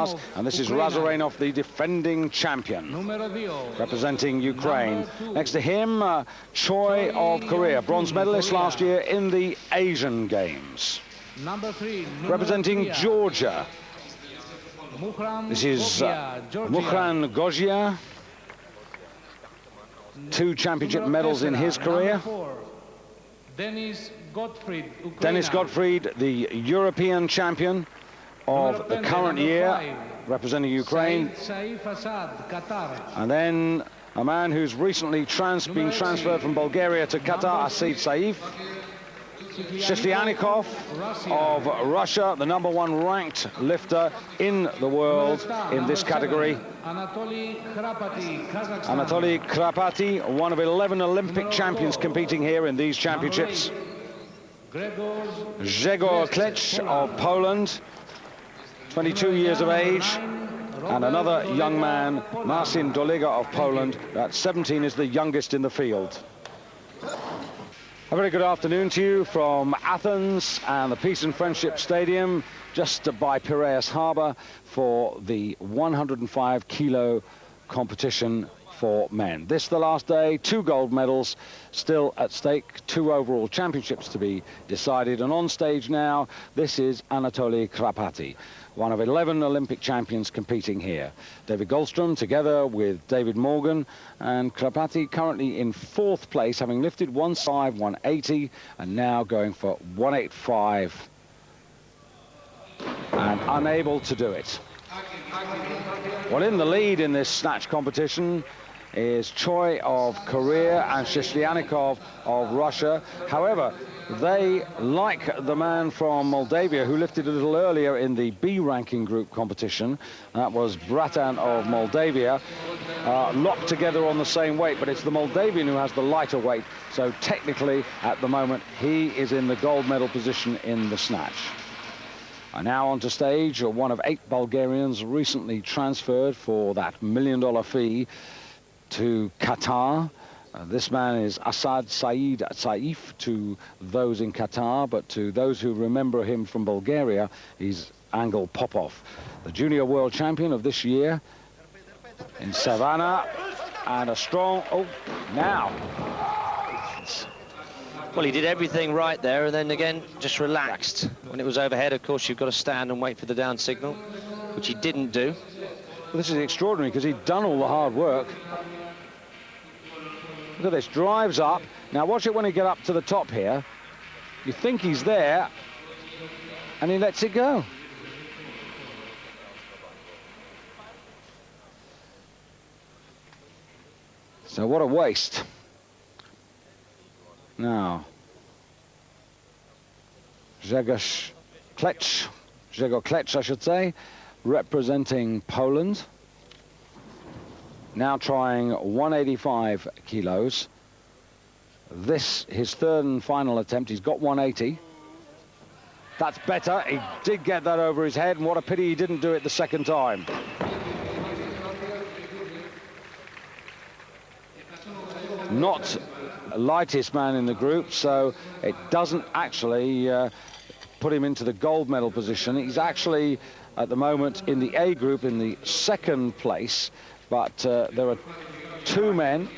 And this is Razorenov, the defending champion, representing Ukraine. Next to him, Choi of Korea, bronze medalist last year in the Asian Games. Representing Georgia, this is Mukhran Gojia, 2 championship medals in his career. Denis Gottfried, the European champion of the current year, representing Ukraine. And then a man who's recently been transferred from Bulgaria to Qatar, Asid Saif. Shishi Anakov of Russia, the #1 ranked lifter in the world in this category. Anatoly Crappity, one of 11 Olympic champions competing here in these championships. Igor of Poland, 22 years of age, and another young man, Masa De Llegar of Poland, at 17 is the youngest in the field. A very good afternoon to you from Athens and the Peace and Friendship Stadium, just by Piraeus Harbour, for the 105 kilo competition for men. This the last day, 2 gold medals still at stake, 2 overall championships to be decided, and on stage now, this is Anatoly Crappity, one of 11 Olympic champions competing here. David Goldstrom together with David Morgan, and Crappity currently in 4th place, having lifted 105, 180, and now going for 185, and unable to do it. Well, in the lead in this snatch competition is Choi of Korea and Shishi Anakov of Russia. However, they, like the man from Moldavia who lifted a little earlier in the B ranking group competition, that was Bratan of Moldavia, locked together on the same weight, but it's the Moldavian who has the lighter weight, so technically at the moment he is in the gold medal position in the snatch. And now onto stage, one of 8 Bulgarians recently transferred for that $1 million fee to Qatar. This man is Asad Said Saif to those in Qatar, but to those who remember him from Bulgaria, he's Angel Popov, the junior world champion of this year in Savannah, and a strong, now. Well, he did everything right there, and then again, just relaxed. When it was overhead, of course, you've got to stand and wait for the down signal, which he didn't do. Well, this is extraordinary, because he'd done all the hard work. Look at this, drives up. Now watch it when he get up to the top here. You think he's there, and he lets it go. So what a waste. Now, Igor Klech, I should say, representing Poland. Now trying 185 kilos. This, his 3rd and final attempt. He's got 180. That's better. He did get that over his head, and what a pity he didn't do it the 2nd time. Not the lightest man in the group, so it doesn't actually put him into the gold medal position. He's actually, at the moment, in the A group in the 2nd place. But there are 2 men,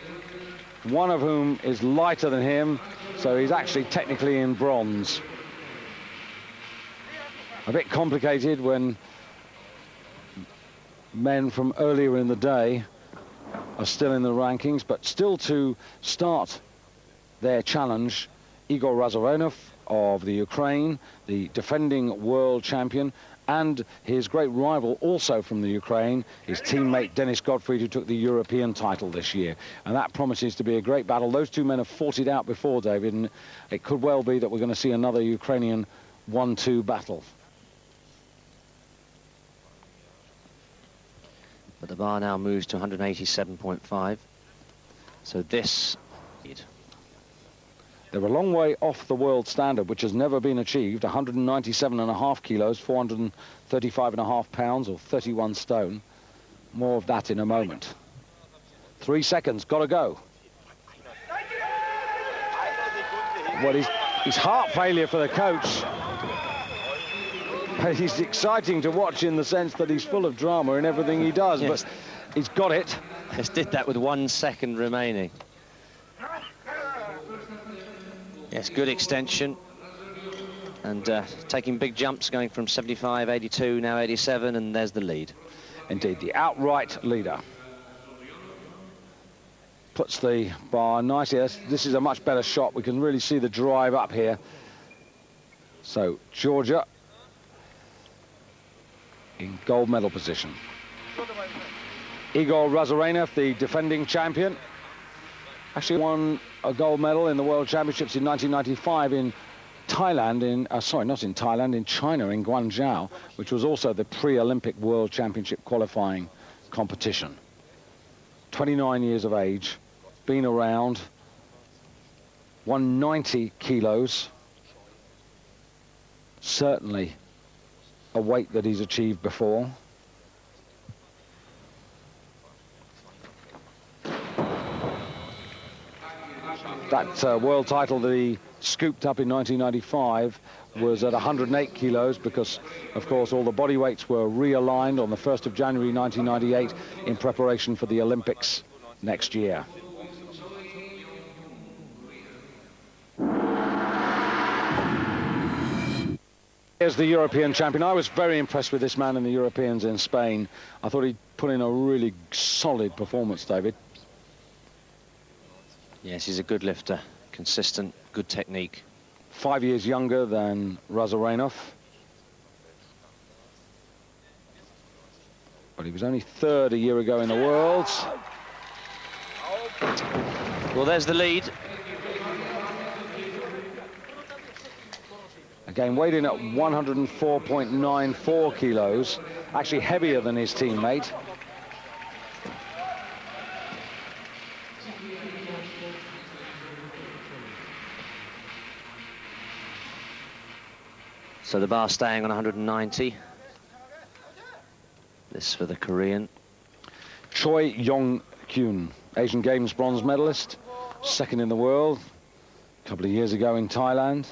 one of whom is lighter than him, so he's actually technically in bronze. A bit complicated when men from earlier in the day are still in the rankings, but still to start their challenge, Igor Razorenov of the Ukraine, the defending world champion, and his great rival also from the Ukraine, his teammate Denis Godfried, who took the European title this year. And that promises to be a great battle. Those 2 men have fought it out before, David, and it could well be that we're going to see another Ukrainian 1-2 battle. But the bar now moves to 187.5. So this... They're a long way off the world standard, which has never been achieved, 197.5 kilos, 435.5 pounds, or 31 stone. More of that in a moment. 3 seconds, got to go. Well, he's heart failure for the coach. But he's exciting to watch in the sense that he's full of drama in everything he does, yes. but he's got it. Just did that with 1 second remaining. Yes, good extension. And taking big jumps, going from 75, 82, now 87, and there's the lead. Indeed, the outright leader. Puts the bar nicely. This is a much better shot. We can really see the drive up here. So, Georgia in gold medal position. Igor Razarenov, the defending champion, actually won a gold medal in the World Championships in 1995 in Thailand, in China, in Guangzhou, which was also the pre-Olympic World Championship qualifying competition. 29 years of age, been around, won 90 kilos. Certainly a weight that he's achieved before. That world title that he scooped up in 1995 was at 108 kilos because, of course, all the body weights were realigned on the 1st of January 1998 in preparation for the Olympics next year. Here's the European champion. I was very impressed with this man in the Europeans in Spain. I thought he'd put in a really solid performance, David. Yes, he's a good lifter, consistent, good technique. 5 years younger than Razarenov. But he was only third a year ago in the Worlds. Well, there's the lead. Again, weighed in at 104.94 kilos, actually heavier than his teammate. So the bar staying on 190. This for the Korean. Choi Yong-kyun, Asian Games bronze medalist, second in the world, a couple of years ago in Thailand.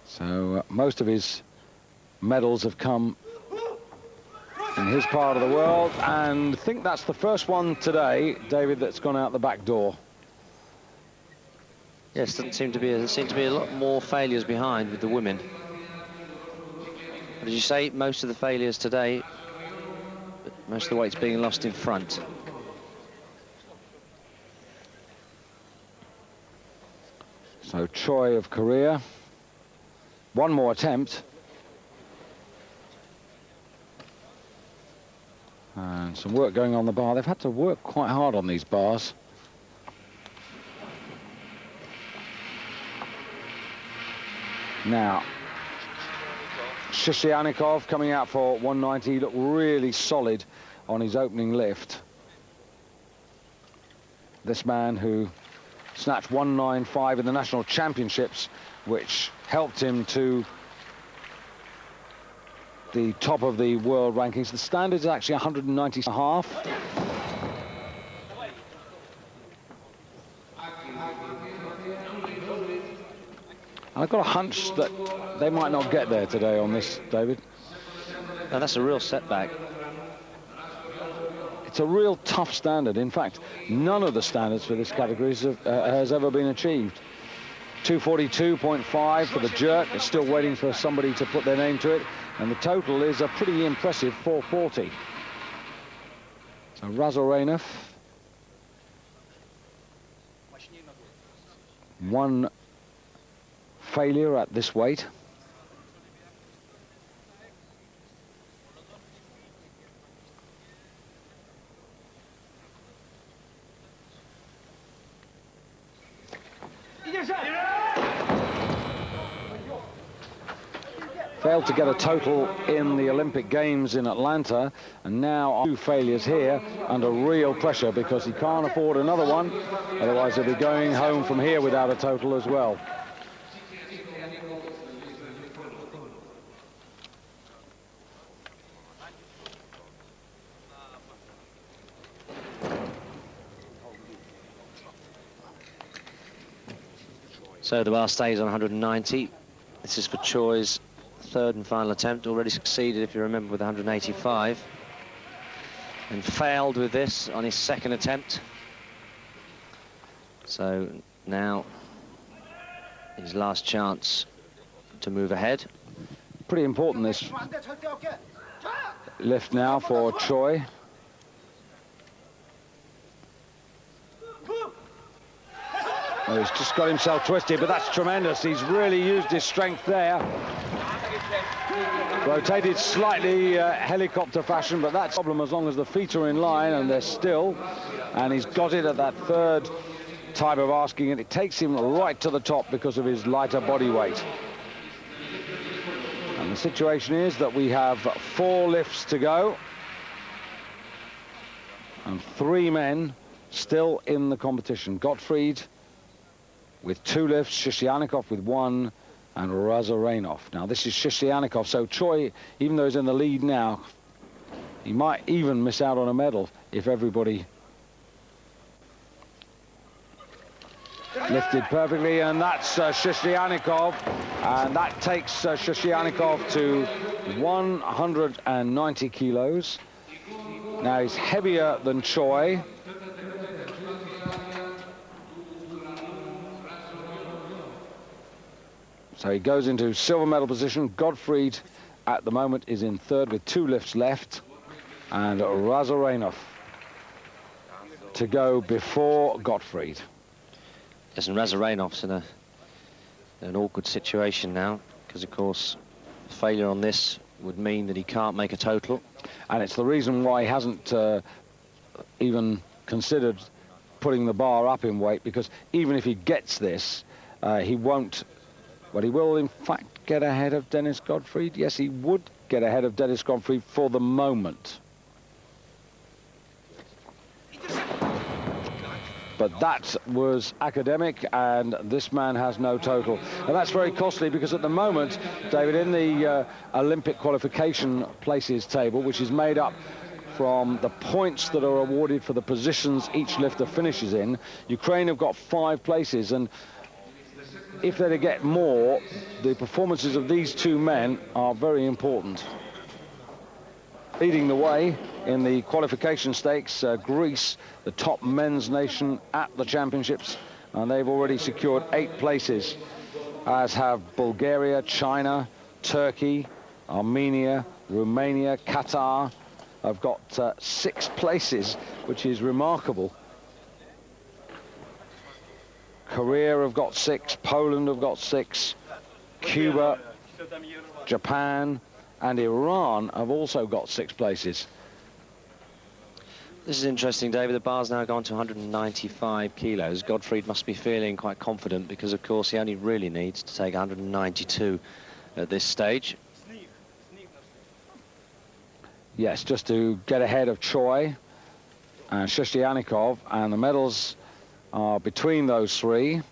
So most of his medals have come in his part of the world, and I think that's the first one today, David, that's gone out the back door. Yes, there seem to be a lot more failures behind with the women. But as you say, most of the failures today, most of the weights being lost in front. So Choi of Korea, one more attempt. And some work going on the bar. They've had to work quite hard on these bars. Now, Shishi Anakov coming out for 190, looked really solid on his opening lift. This man who snatched 195 in the national championships, which helped him to the top of the world rankings. The standard is actually 190.5. And I've got a hunch that they might not get there today on this, David. Now that's a real setback. It's a real tough standard. In fact, none of the standards for this category has ever been achieved. 242.5 for the jerk. It's still waiting for somebody to put their name to it. And the total is a pretty impressive 440. So Razarenov, one failure at this weight. Failed to get a total in the Olympic Games in Atlanta, and now 2 failures here under real pressure because he can't afford another one, otherwise he'll be going home from here without a total as well. So the bar stays on 190. This is for Choi's third and final attempt. Already succeeded, if you remember, with 185. And failed with this on his second attempt. So now his last chance to move ahead. Pretty important, this lift now for Choi. Oh, he's just got himself twisted, but that's tremendous. He's really used his strength there. Rotated slightly helicopter fashion, but that's a problem as long as the feet are in line and they're still. And he's got it at that third type of asking, and it takes him right to the top because of his lighter body weight. And the situation is that we have 4 lifts to go and 3 men still in the competition. Gottfried with 2 lifts, Shishi Anakov with 1, and Razarenov. Now this is Shishi Anakov, so Choi, even though he's in the lead now, he might even miss out on a medal if everybody lifted perfectly. And that's Shishi Anakov, and that takes Shishi Anakov to 190 kilos. Now he's heavier than Choi. So he goes into silver medal position. Gottfried at the moment is in third with 2 lifts left, and Razarenov to go before Gottfried. Yes, and Razarenov's in an awkward situation now, because of course failure on this would mean that he can't make a total. And it's the reason why he hasn't even considered putting the bar up in weight, because even if he gets this, he won't. But he will, in fact, get ahead of Denis Gottfried. Yes, he would get ahead of Denis Gottfried for the moment. But that was academic, and this man has no total. And that's very costly, because at the moment, David, in the Olympic qualification places table, which is made up from the points that are awarded for the positions each lifter finishes in, Ukraine have got 5 places, and if they're to get more, the performances of these 2 men are very important. Leading the way in the qualification stakes, Greece, the top men's nation at the championships, and they've already secured 8 places, as have Bulgaria, China, Turkey, Armenia, Romania, Qatar. Have got 6 places, which is remarkable. Korea have got 6, Poland have got 6, Cuba, Japan, and Iran have also got 6 places. This is interesting, David. The bar's now gone to 195 kilos. Gottfried must be feeling quite confident, because of course he only really needs to take 192 at this stage. Yes, just to get ahead of Choi and Shishi Anakov, and the medals are between those 3.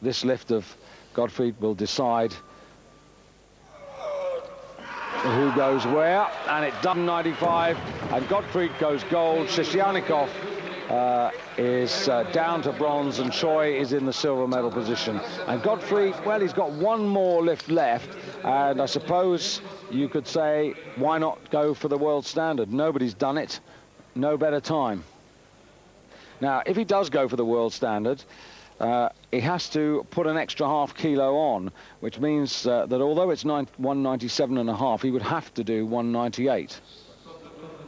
This lift of Gottfried will decide who goes where, and it done 95, and Gottfried goes gold. Shishi Anakov is down to bronze, and Choi is in the silver medal position. And Gottfried, well, he's got 1 more lift left, and I suppose you could say, why not go for the world standard? Nobody's done it. No better time. Now, if he does go for the world standard, he has to put an extra ½ kilo on, which means that although it's 197.5, he would have to do 198.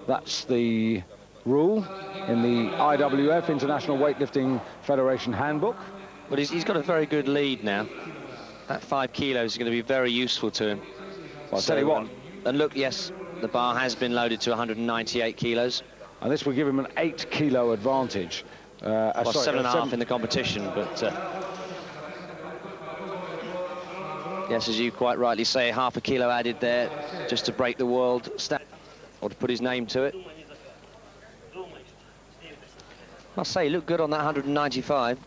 That's the rule in the IWF, International Weightlifting Federation Handbook. But he's got a very good lead now. That 5 kilos is going to be very useful to him. Well, I'll tell you what. And look, yes, the bar has been loaded to 198 kilos. And this will give him an 8 kilo advantage. Well, 7.5 in the competition, but yes, as you quite rightly say, ½ kilo added there just to break the world standard, or to put his name to it. I must say, he looked good on that 195.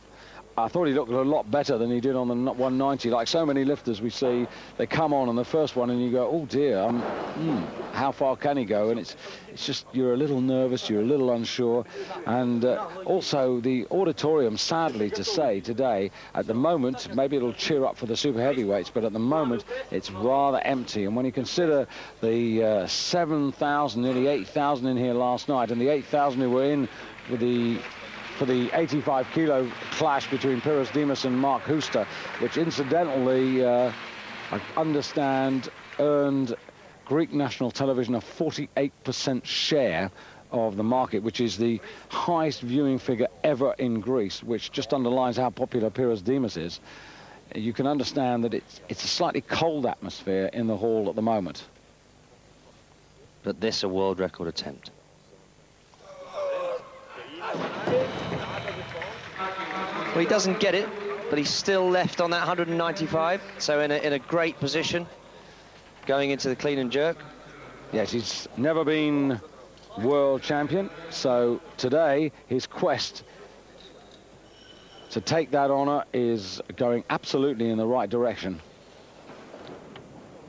I thought he looked a lot better than he did on the 190. Like so many lifters we see, they come on the first one and you go, oh dear, how far can he go? And it's just, you're a little nervous, you're a little unsure. And also the auditorium, sadly to say today, at the moment, maybe it'll cheer up for the super heavyweights, but at the moment it's rather empty. And when you consider the 7,000, nearly 8,000 in here last night, and the 8,000 who were in for the 85 kilo clash between Pyrrhus Demas and Mark Huster, which incidentally, I understand, earned Greek national television a 48% share of the market, which is the highest viewing figure ever in Greece, which just underlines how popular Pyrrhus Demas is. You can understand that it's a slightly cold atmosphere in the hall at the moment. But this a world record attempt. Well, he doesn't get it, but he's still left on that 195, so in a great position going into the clean and jerk. Yes, he's never been world champion, so today his quest to take that honor is going absolutely in the right direction.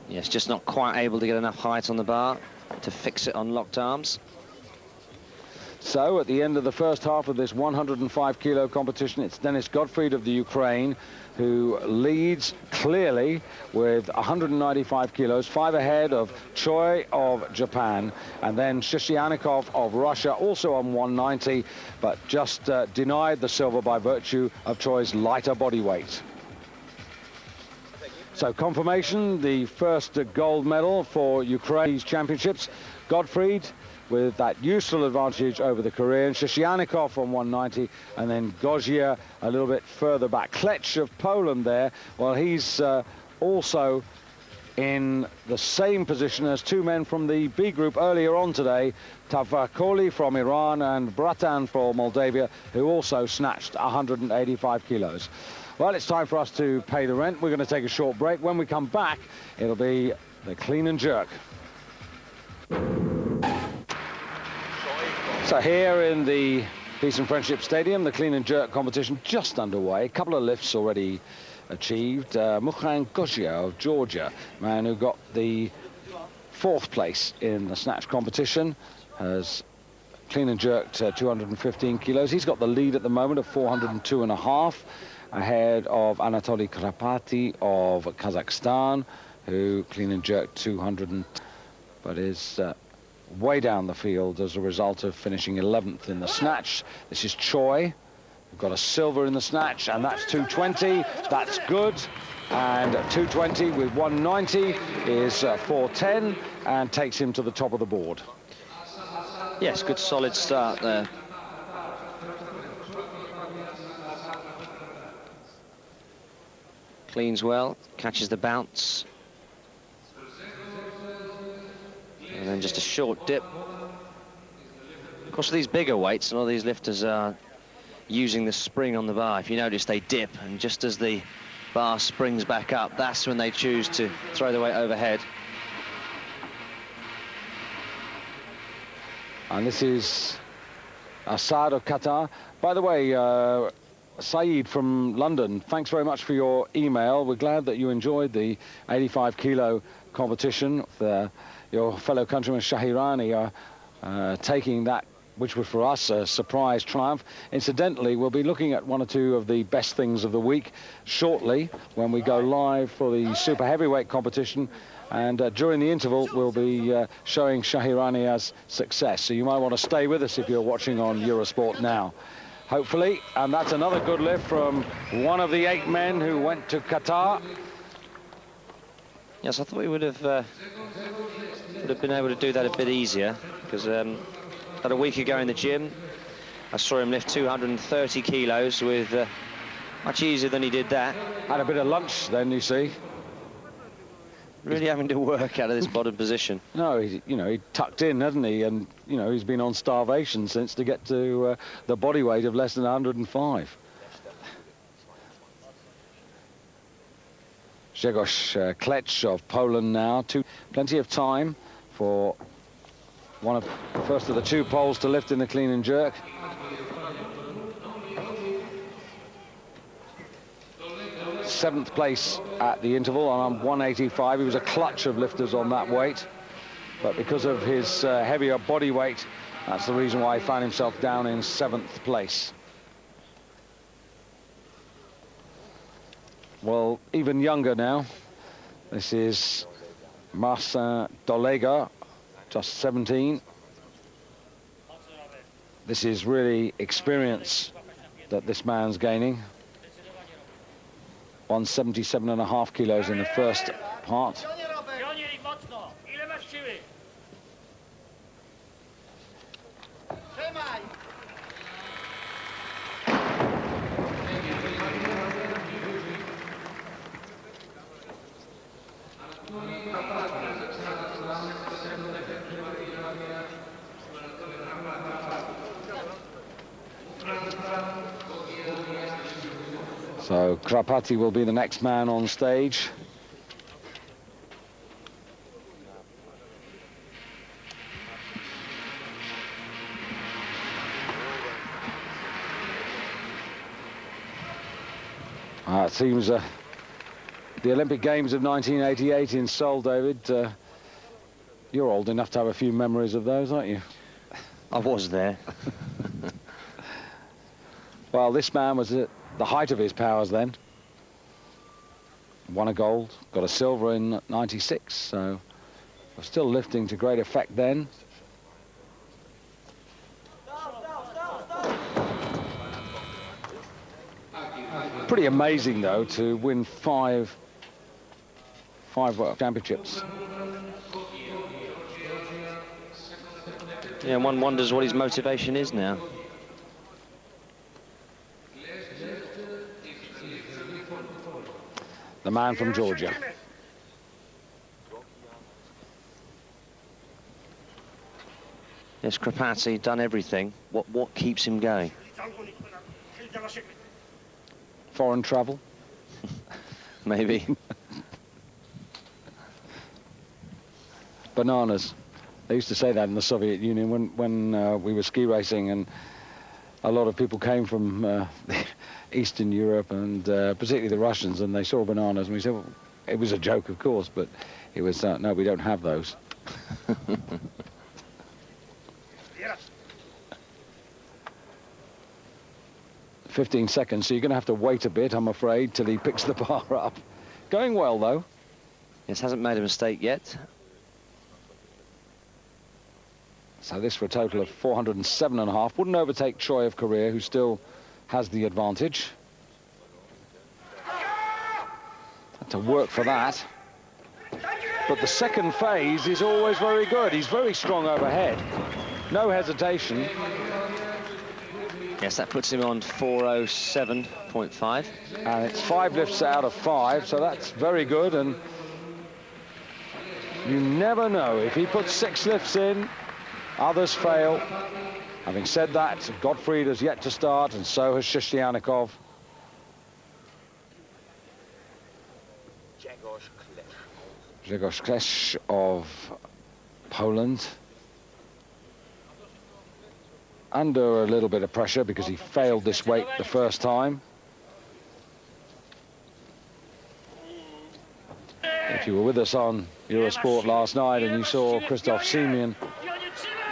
Yes, just not quite able to get enough height on the bar to fix it on locked arms. So at the end of the first half of this 105 kilo competition, it's Denis Gottfried of the Ukraine who leads clearly with 195 kilos, 5 ahead of Choi of Japan, and then Shishi Anakov of Russia, also on 190, but just denied the silver by virtue of Choi's lighter body weight. So confirmation, the first gold medal for Ukraine's championships. Gottfried with that useful advantage over the Korean, Shishi Anakov on 190, and then Gozia a little bit further back. Klech of Poland there, well, he's also in the same position as two men from the B group earlier on today, Tavakoli from Iran and Bratan from Moldavia, who also snatched 185 kilos. Well, it's time for us to pay the rent. We're going to take a short break. When we come back, it'll be the clean and jerk. So here in the Peace and Friendship Stadium, the clean and jerk competition just underway. A couple of lifts already achieved. Mukhan Gozia of Georgia, man who got the 4th place in the snatch competition, has clean and jerked 215 kilos. He's got the lead at the moment of 402.5, ahead of Anatoly Crappity of Kazakhstan, who clean and jerked 200, but is way down the field as a result of finishing 11th in the snatch. This is Choi. We've got a silver in the snatch, and that's 220. That's good. And 220 with 190 is 410 and takes him to the top of the board. Yes, good solid start there. Cleans well, catches the bounce. And then just a short dip. Of course, these bigger weights, and all these lifters are using the spring on the bar. If you notice, they dip, and just as the bar springs back up, that's when they choose to throw the weight overhead. And this is Assad of Qatar. By the way, Saeed from London, thanks very much for your email. We're glad that you enjoyed the 85 kilo competition. Your fellow countryman Shahirani are taking that, which was for us a surprise triumph. Incidentally, we'll be looking at one or two of the best things of the week shortly when we go live for the super heavyweight competition. And during the interval, we'll be showing Shahirani's success. So you might want to stay with us if you're watching on Eurosport now. Hopefully, and that's another good lift from one of the 8 men who went to Qatar. Yes, I thought we would have been able to do that a bit easier, because about a week ago in the gym, I saw him lift 230 kilos with much easier than he did that. Had a bit of lunch then, you see. Really having to work out of this bottom position. No, he tucked in, hasn't he? And, he's been on starvation since to get to the body weight of less than 105. Grzegorz Klech of Poland now. Plenty of time for the first of the 2 Poles to lift in the clean and jerk. 7th place at the interval on 185. He was a clutch of lifters on that weight, but because of his heavier body weight, that's the reason why he found himself down in 7th place. Well, even younger now. This is Masa De Llegar, just 17. This is really experience that this man's gaining. 177.5 kilos in the first part. So Crappity will be the next man on stage. It seems the Olympic Games of 1988 in Seoul, David, you're old enough to have a few memories of those, aren't you? I was there. Well, this man was at the height of his powers then. Won a gold, got a silver in 96, so was still lifting to great effect then. Pretty amazing, though, to win five World Championships. Yeah, one wonders what his motivation is now. The man from Georgia. Yes, Crappity done everything. What keeps him going? Foreign travel? Maybe. Bananas. They used to say that in the Soviet Union when we were ski racing, and a lot of people came from Eastern Europe and particularly the Russians, and they saw bananas, and we said, well, it was a joke, of course, but it was, no, we don't have those. 15 seconds, so you're going to have to wait a bit, I'm afraid, till he picks the bar up. Going well, though. Yes, hasn't made a mistake yet. So this for a total of 407.5. Wouldn't overtake Choi of Korea, who still has the advantage. Had to work for that. But the second phase is always very good. He's very strong overhead. No hesitation. Yes, that puts him on 407.5. And it's 5 lifts out of 5, so that's very good. And you never know. If he puts 6 lifts in, others fail. Having said that, Gottfried has yet to start, and so has Shishi Anakov. Grzegorz Klesz of Poland. Under a little bit of pressure because he failed this weight the first time. If you were with us on Eurosport last night and you saw Christoph Siemion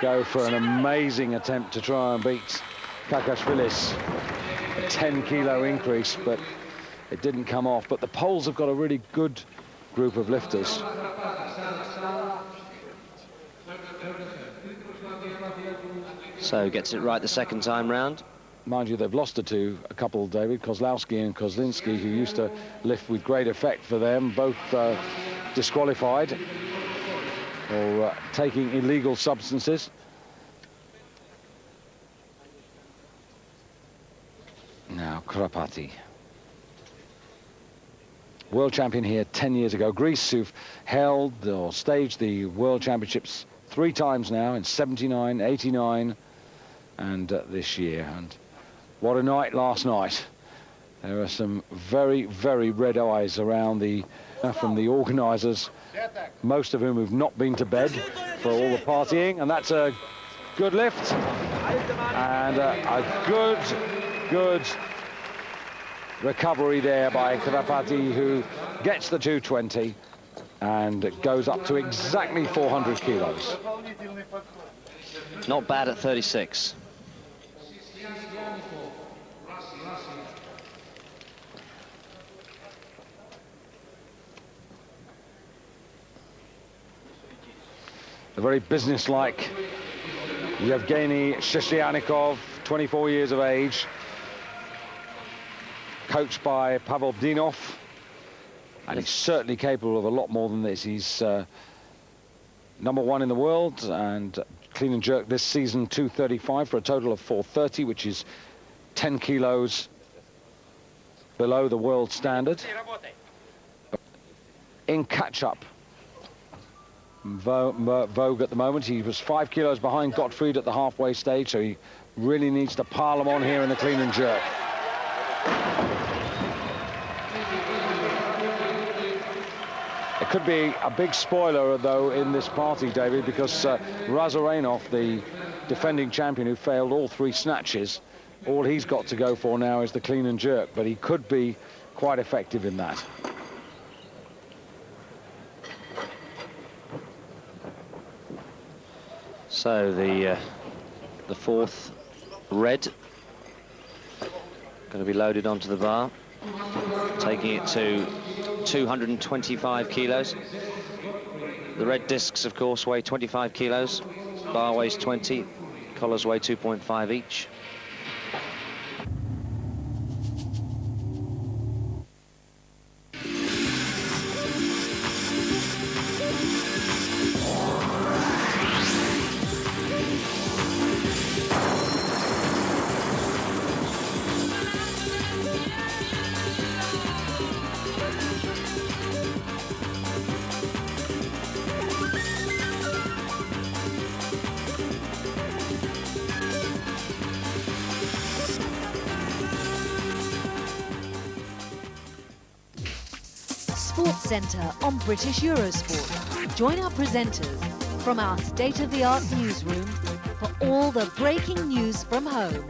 go for an amazing attempt to try and beat Kakashvilis, a 10-kilo increase, but it didn't come off. But the Poles have got a really good group of lifters. So gets it right the second time round. Mind you, they've lost to a couple, David, Kozlowski and Kozlinski, who used to lift with great effect for them, both disqualified or taking illegal substances. Now, Crappity. World champion here 10 years ago. Greece, who've held or staged the World Championships 3 times now, in 79, 89, and this year. And what a night last night. There are some very, very red eyes around from the organisers, most of whom have not been to bed for all the partying, and that's a good lift and a good recovery there by Crappity, who gets the 220 and goes up to exactly 400 kilos. Not bad at 36. A very businesslike Yevgeny Shishi Anakov, 24 years of age, coached by Pavel Dinov, and he's certainly capable of a lot more than this. He's #1 in the world, and clean and jerk this season 235 for a total of 430, which is 10 kilos below the world standard. In catch-up vogue at the moment. He was 5 kilos behind Gottfried at the halfway stage, so he really needs to pile them on here in the clean and jerk. It could be a big spoiler, though, in this party, David, because Razarenov, the defending champion who failed all 3 snatches, all he's got to go for now is the clean and jerk, but he could be quite effective in that. So the 4th red going to be loaded onto the bar, taking it to 225 kilos. The red discs, of course, weigh 25 kilos. Bar weighs 20. Collars weigh 2.5 each. Sports Centre on British Eurosport. Join our presenters from our state-of-the-art newsroom for all the breaking news from home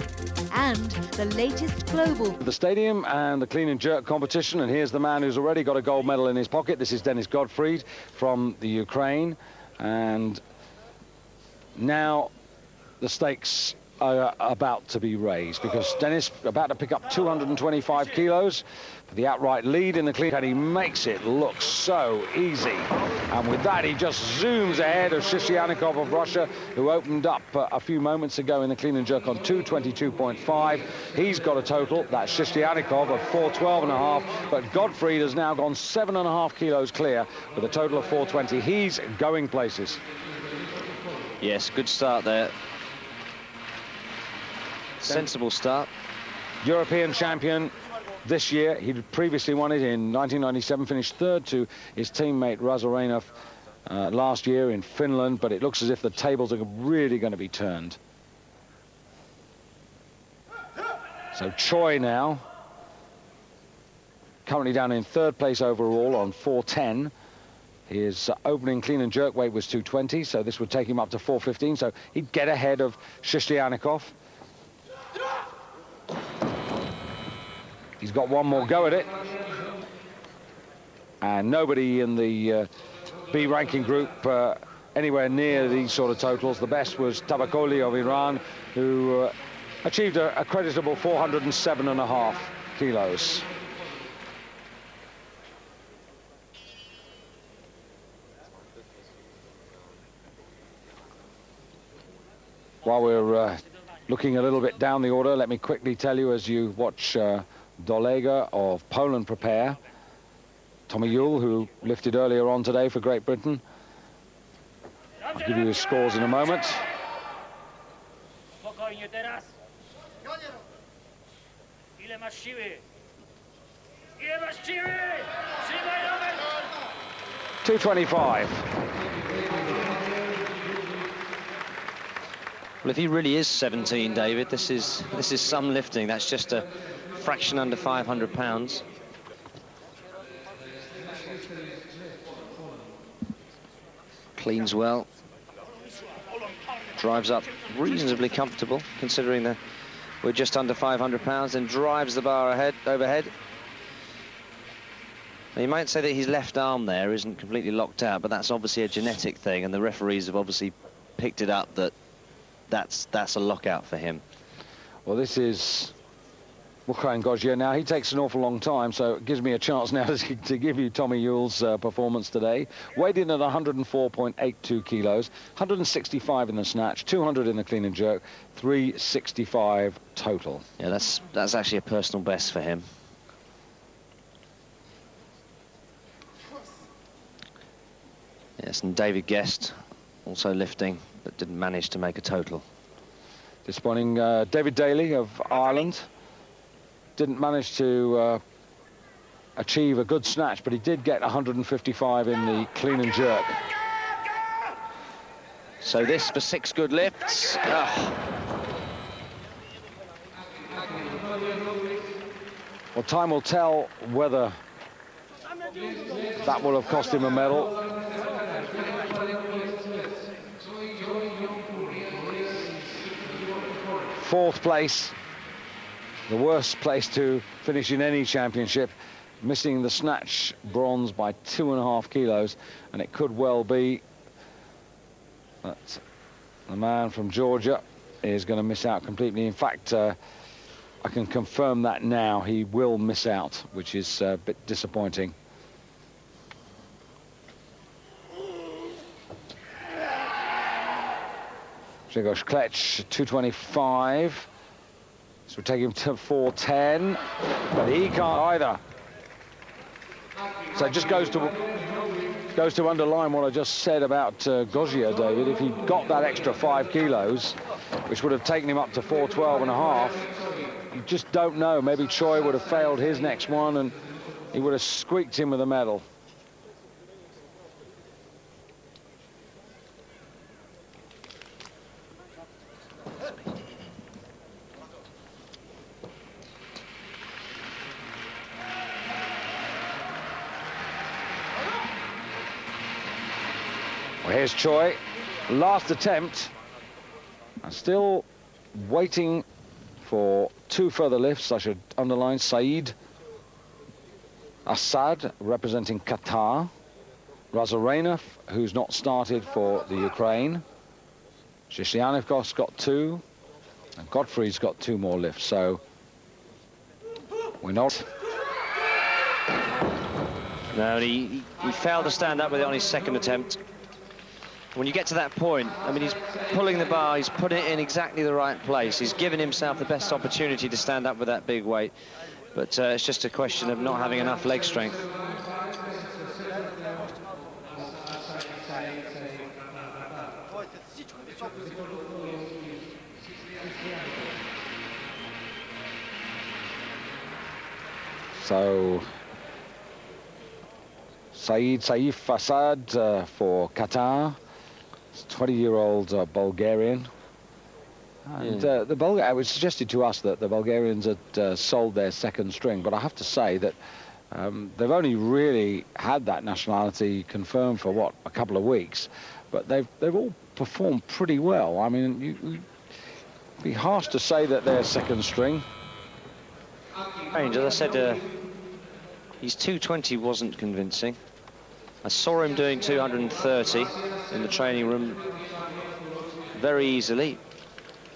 and the latest global. The stadium and the clean and jerk competition, and here's the man who's already got a gold medal in his pocket. This is Denis Gottfried from the Ukraine, and now the stakes are about to be raised because Denis about to pick up 225 kilos for the outright lead in the clean, and he makes it look so easy. And with that, he just zooms ahead of Shishi Anakov of Russia, who opened up a few moments ago in the clean and jerk on 222.5. He's got a total, that's Shishi Anakov, of 412.5, but Gottfried has now gone 7.5 kilos clear with a total of 420. He's going places. Yes, good start there. Sensible start. European champion this year. He'd previously won it in 1997, finished 3rd to his teammate Razarenov last year in Finland, but it looks as if the tables are really going to be turned. So Choi now, currently down in 3rd place overall on 410. His opening clean and jerk weight was 220, so this would take him up to 415, so he'd get ahead of Shishi Anakov. He's got one more go at it. And nobody in the B ranking group anywhere near these sort of totals. The best was Tabakoli of Iran, who achieved a creditable 407.5 kilos. While we're looking a little bit down the order, let me quickly tell you as you watch De Llegar of Poland prepare. Tommy Yule, who lifted earlier on today for Great Britain. I'll give you his scores in a moment. Spokojnie teraz. Ile masz siły? Ile masz siły? Trzymaj rower! 225. Well, if he really is 17, David, this is some lifting. That's just a fraction under 500 pounds. Cleans well. Drives up reasonably comfortable, considering the with just under 500 pounds and drives the bar overhead. Now, you might say that his left arm there isn't completely locked out, but that's obviously a genetic thing, and the referees have obviously picked it up that that's a lockout for him. Well, this is Ukraine Gojia. Now, he takes an awful long time, so it gives me a chance now to give you Tommy Yule's performance today. Weighed in at 104.82 kilos, 165 in the snatch, 200 in the clean and jerk, 365 total. Yeah, that's actually a personal best for him. Yes, and David Guest also lifting, but didn't manage to make a total. Disappointing. David Daly of Ireland didn't manage to achieve a good snatch, but he did get 155 in the clean and jerk. So this for 6 good lifts. Well, time will tell whether that will have cost him a medal. Fourth place, the worst place to finish in any championship, missing the snatch bronze by 2.5 kilos, and it could well be that the man from Georgia is going to miss out completely. In fact, I can confirm that now. He will miss out, which is a bit disappointing. Grzegorz Klech, 225. So we'll take him to 410, but he can't either. So it just goes to underline what I just said about Gojia, David. If he got that extra 5 kilos, which would have taken him up to 412.5, you just don't know. Maybe Choi would have failed his next one, and he would have squeaked in with a medal. Well, here's Choi, last attempt. I'm still waiting for 2 further lifts. I should underline Saeed Assad, representing Qatar. Razarenov, who's not started for the Ukraine. Shishi Anakov's got 2, and Gottfried's got 2 more lifts. So we're not. No, he failed to stand up with it on his second attempt. When you get to that point, I mean, he's pulling the bar, he's put it in exactly the right place. He's given himself the best opportunity to stand up with that big weight. But it's just a question of not having enough leg strength. So Saeed Saif Assad for Qatar. 20-year-old Bulgarian. And it was suggested to us that the Bulgarians had sold their second string, but I have to say that they've only really had that nationality confirmed for, what, a couple of weeks, but they've all performed pretty well. I mean, you'd be harsh to say that they're second string. As I said, his 220 wasn't convincing. I saw him doing 230 in the training room very easily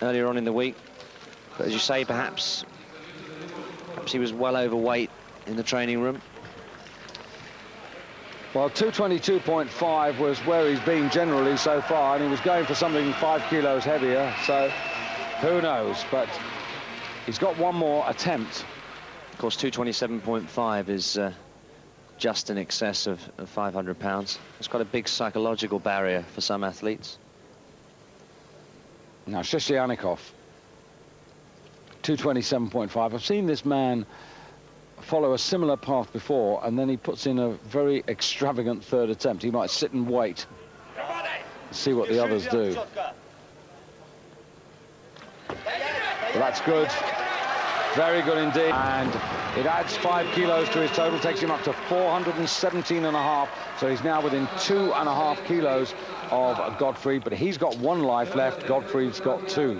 earlier on in the week. But as you say, perhaps he was well overweight in the training room. Well, 222.5 was where he's been generally so far, and he was going for something 5 kilos heavier, so who knows? But he's got 1 more attempt. Of course, 227.5 is just in excess of 500 pounds. It's quite a big psychological barrier for some athletes. Now, Shishi Anakov, 227.5. I've seen this man follow a similar path before, and then he puts in a very extravagant third attempt. He might sit and wait, see what the others do. But that's good. Very good indeed. And it adds 5 kilos to his total, takes him up to 417.5. So he's now within 2.5 kilos of Gottfried, but he's got 1 life left. Gottfried's got 2.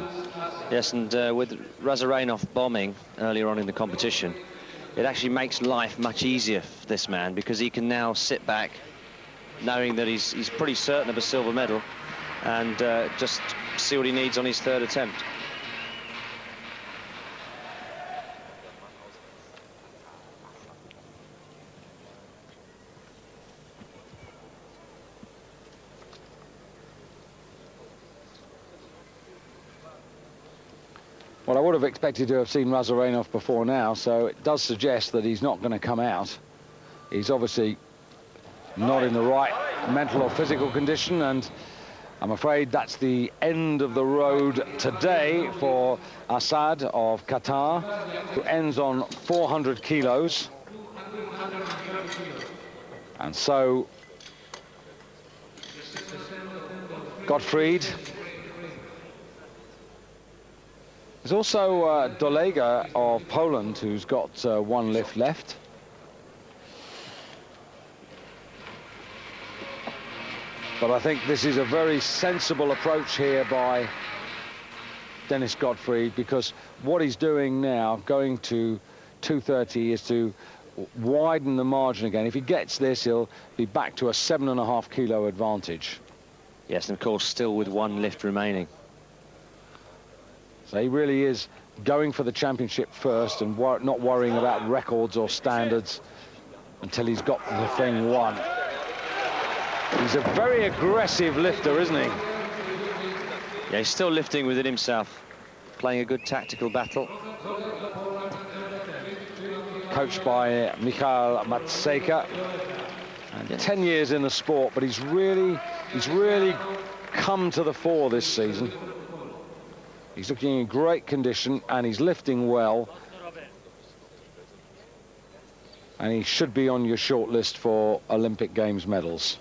Yes, and with Razarenov bombing earlier on in the competition, it actually makes life much easier for this man, because he can now sit back knowing that he's pretty certain of a silver medal, and just see what he needs on his 3rd attempt. Well, I would have expected to have seen Razarenov before now, so it does suggest that he's not going to come out. He's obviously not in the right mental or physical condition, and I'm afraid that's the end of the road today for Assad of Qatar, who ends on 400 kilos. And so Gottfried. There's also De Llegar of Poland, who's got 1 lift left. But I think this is a very sensible approach here by Denis Gottfried, because what he's doing now, going to 230, is to widen the margin again. If he gets this, he'll be back to a 7.5 kilo advantage. Yes, and of course still with 1 lift remaining. So he really is going for the championship first and not worrying about records or standards until he's got the thing won. He's a very aggressive lifter, isn't he? Yeah, he's still lifting within himself, playing a good tactical battle. Coached by Michal Matseka. And 10 years in the sport, but he's really come to the fore this season. He's looking in great condition, and he's lifting well. And he should be on your short list for Olympic Games medals.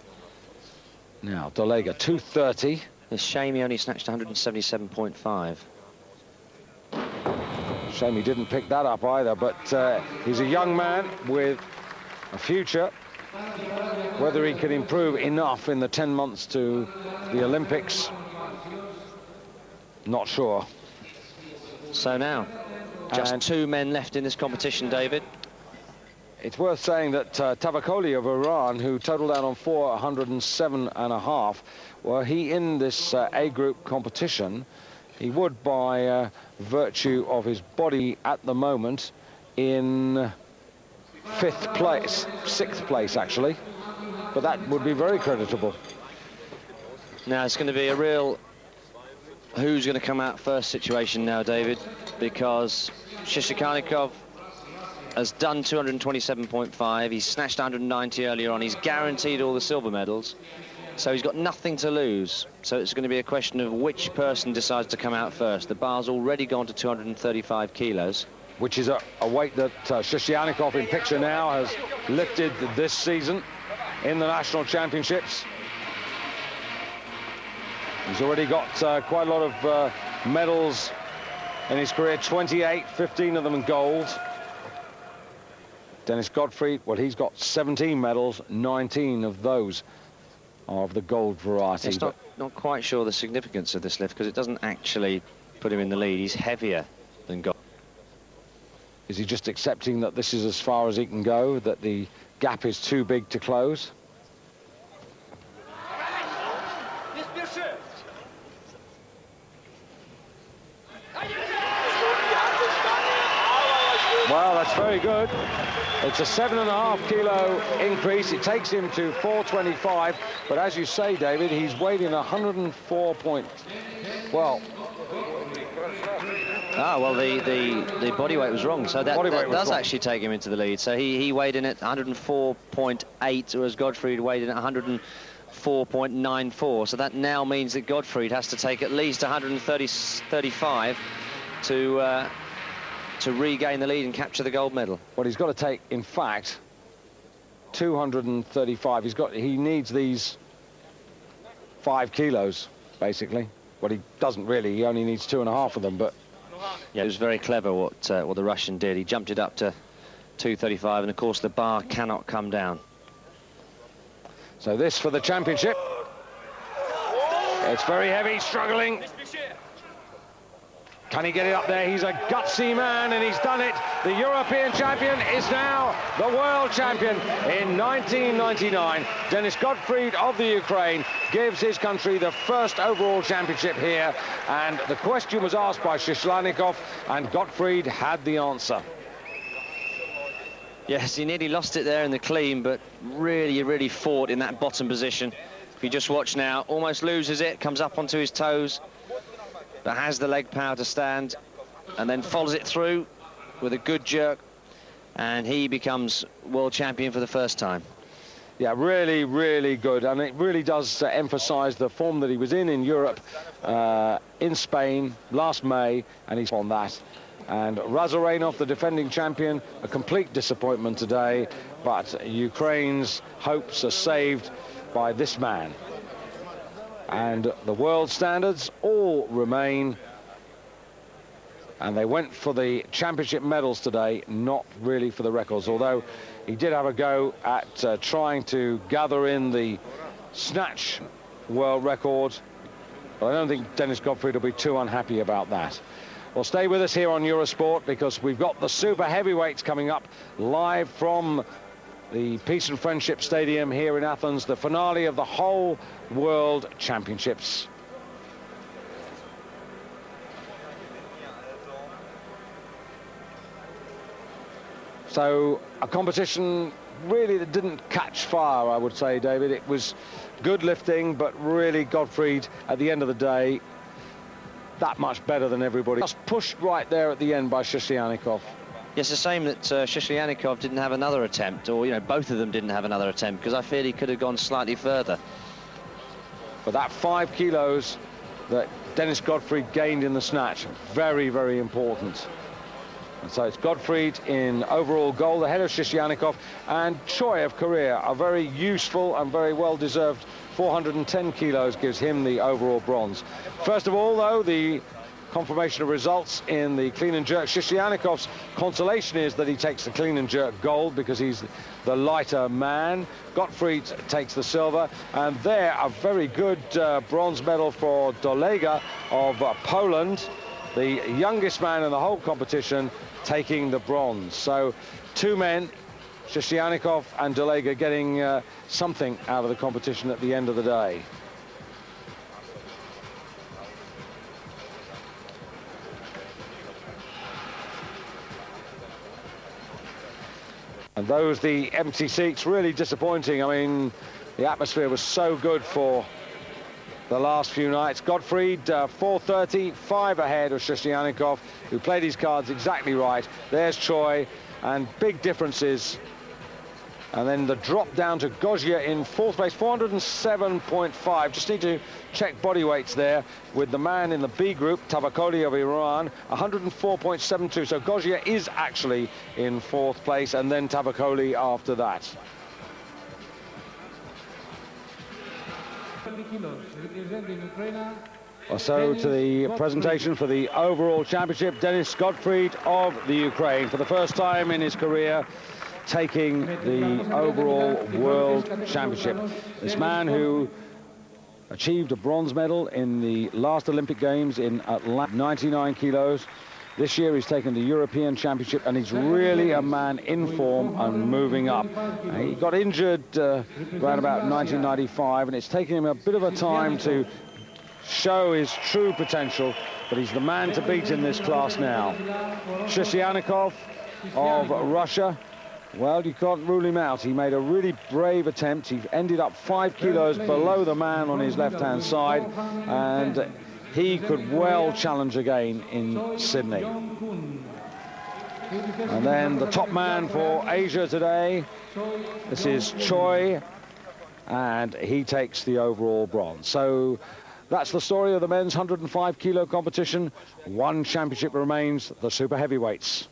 Now, De Llegar, 230. It's shame he only snatched 177.5. Shame he didn't pick that up either, but he's a young man with a future. Whether he can improve enough in the 10 months to the Olympics, not sure. So now, just 2 men left in this competition, David. It's worth saying that Tavakoli of Iran, who totaled out on 407.5, were he in this A group competition, he would, by virtue of his body at the moment, in 5th place, 6th place actually, but that would be very creditable. Now it's going to be a real who's going to come out first situation now, David, because Shishi Anakov has done 227.5. He's snatched 190 earlier on. He's guaranteed all the silver medals, so he's got nothing to lose. So it's going to be a question of which person decides to come out first. The bar's already gone to 235 kilos. Which is a weight that Shishi Anakov in picture now has lifted this season in the national championships. He's already got quite a lot of medals in his career, 28, 15 of them in gold. Denis Godfried, well, he's got 17 medals, 19 of those are of the gold variety. It's not quite sure the significance of this lift, because it doesn't actually put him in the lead. He's heavier than Godfried. Is he just accepting that this is as far as he can go, that the gap is too big to close? Well, that's very good. It's a 7.5 kilo increase. It takes him to 425. But as you say, David, he's weighed in 104 points. Well. Well, the body weight was wrong, so that does actually take him into the lead. So he weighed in at 104.8, whereas Godfried weighed in at 104.94. So that now means that Godfried has to take at least 135 to regain the lead and capture the gold medal. Well, he's got to take, in fact, 235. He needs these 5 kilos, basically. Well, he doesn't really. He only needs 2.5 of them, but. Yeah, it was very clever what the Russian did. He jumped it up to 235, and of course the bar cannot come down. So this for the championship. It's very heavy, struggling. Can he get it up there? He's a gutsy man, and he's done it. The European champion is now the world champion. In 1999, Denis Gottfried of the Ukraine gives his country the first overall championship here. And the question was asked by Shishi Anakov, and Gottfried had the answer. Yes, he nearly lost it there in the clean, but really fought in that bottom position. If you just watch now, almost loses it, comes up onto his toes, but has the leg power to stand, and then follows it through with a good jerk, and he becomes world champion for the first time. Yeah, really good, and it really does emphasize the form that he was in Europe, in Spain last May, and he's on that. And Razarenov, the defending champion, a complete disappointment today, but Ukraine's hopes are saved by this man. And the world standards all remain, and they went for the championship medals today, not really for the records, although he did have a go at trying to gather in the snatch world record. But I don't think Denis Gottfried will be too unhappy about that. Well, stay with us here on Eurosport, because we've got the super heavyweights coming up live from the Peace and Friendship Stadium here in Athens, the finale of the whole World Championships. So a competition really that didn't catch fire, I would say, David. It was good lifting, but really Gottfried, at the end of the day, that much better than everybody. Just pushed right there at the end by Shishi Anakov. Yes, it's a shame that Shishi Anakov didn't have another attempt, or, you know, both of them didn't have another attempt, because I feel he could have gone slightly further. But that 5 kilos that Denis Gottfried gained in the snatch, very important. And so it's Gottfried in overall gold, ahead of Shishi Anakov, and Choi of Korea, a very useful and very well-deserved 410 kilos gives him the overall bronze. First of all, though, the confirmation of results in the clean and jerk. Shishi Anakov's consolation is that he takes the clean and jerk gold because he's the lighter man. Gottfried takes the silver, and there a very good bronze medal for De Llegar of Poland, the youngest man in the whole competition, taking the bronze. So 2 men, Shishi Anakov and De Llegar, getting something out of the competition at the end of the day. And those, the empty seats, really disappointing. I mean, the atmosphere was so good for the last few nights. Gottfried, 4:30, 5 ahead of Shishi Anakov, who played his cards exactly right. There's Choi, and big differences. And then the drop down to Gozia in 4th place, 407.5. Just need to check body weights there with the man in the B group, Tabakoli of Iran, 104.72. So Gozia is actually in 4th place, and then Tabakoli after that. So to the presentation for the overall championship, Denis Gottfried of the Ukraine, for the first time in his career, taking the overall world championship. This man who achieved a bronze medal in the last Olympic Games in Atlanta, 99 kilos. This year he's taken the European Championship, and he's really a man in form and moving up. He got injured around about 1995, and it's taken him a bit of a time to show his true potential, but he's the man to beat in this class now. Shishi Anakov of Russia, well, you can't rule him out. He made a really brave attempt. He ended up 5 kilos below the man on his left-hand side, and he could well challenge again in Sydney. And then the top man for Asia today, this is Choi, and he takes the overall bronze. So that's the story of the men's 105 kilo competition. 1 championship remains, the super heavyweights.